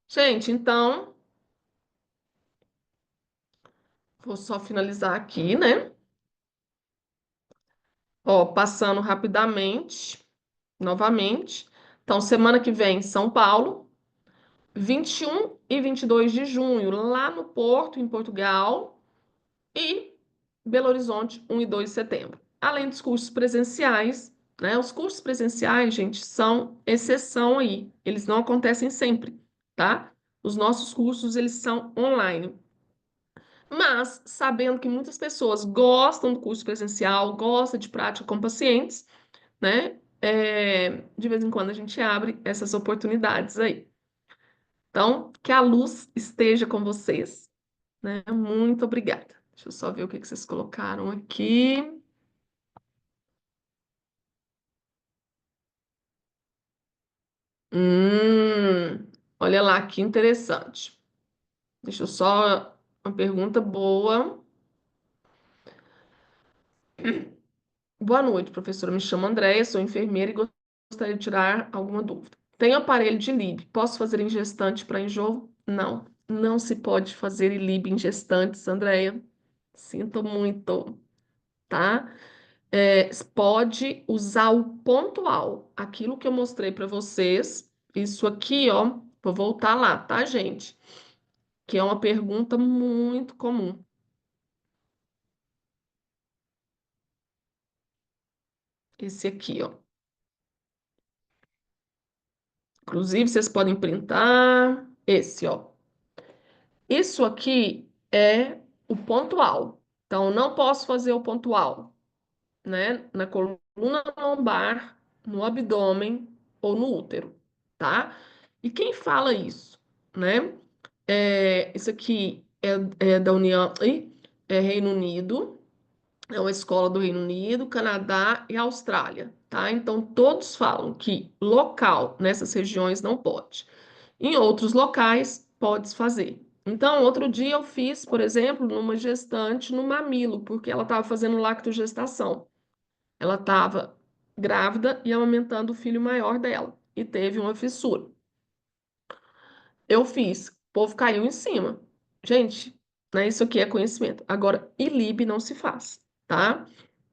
Gente, então, vou só finalizar aqui, né? Ó, passando rapidamente, novamente. Então, semana que vem, São Paulo, 21 e 22 de junho, lá no Porto, em Portugal, e Belo Horizonte, 1 e 2 de setembro. Além dos cursos presenciais, né? Os cursos presenciais, gente, são exceção aí. Eles não acontecem sempre, tá? Os nossos cursos, eles são online. Mas, sabendo que muitas pessoas gostam do curso presencial, gostam de prática com pacientes, né? De vez em quando a gente abre essas oportunidades aí. Então, que a luz esteja com vocês, né? Muito obrigada. Deixa eu só ver o que que vocês colocaram aqui. Olha lá que interessante. Deixa eu só uma pergunta boa. Boa noite, professora. Me chamo Andréia, sou enfermeira e gostaria de tirar alguma dúvida. Tenho aparelho de Lib. Posso fazer em gestante para enjoo? Não, não se pode fazer Lib em gestantes, Andréia. Sinto muito, tá? Pode usar o pontual, aquilo que eu mostrei para vocês. Isso aqui, ó, vou voltar lá, tá, gente? Que é uma pergunta muito comum. Esse aqui, ó. Inclusive, vocês podem printar. Esse, ó. Isso aqui é o pontual. Então, não posso fazer o pontual, né? Na coluna lombar, no abdômen ou no útero, tá? E quem fala isso, né? Isso aqui é da União, é Reino Unido. É uma escola do Reino Unido, Canadá e Austrália, tá? Então, todos falam que local nessas regiões não pode. Em outros locais, pode fazer. Então, outro dia eu fiz, por exemplo, numa gestante no mamilo, porque ela estava fazendo lactogestação. Ela estava grávida e amamentando o filho maior dela e teve uma fissura. Eu fiz, o povo caiu em cima. Gente, né, isso aqui é conhecimento. Agora, ILIB não se faz, tá?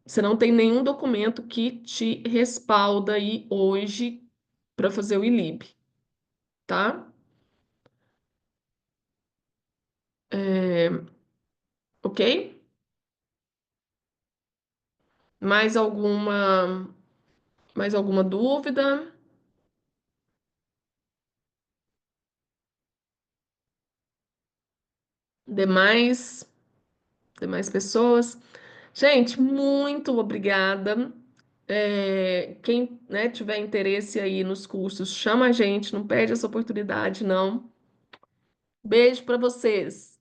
Você não tem nenhum documento que te respalda aí hoje para fazer o ILIB, tá? É, ok? Mais mais alguma dúvida? Demais, demais pessoas? Gente, muito obrigada. Quem, né, tiver interesse aí nos cursos, chama a gente, não perde essa oportunidade, não. Beijo para vocês.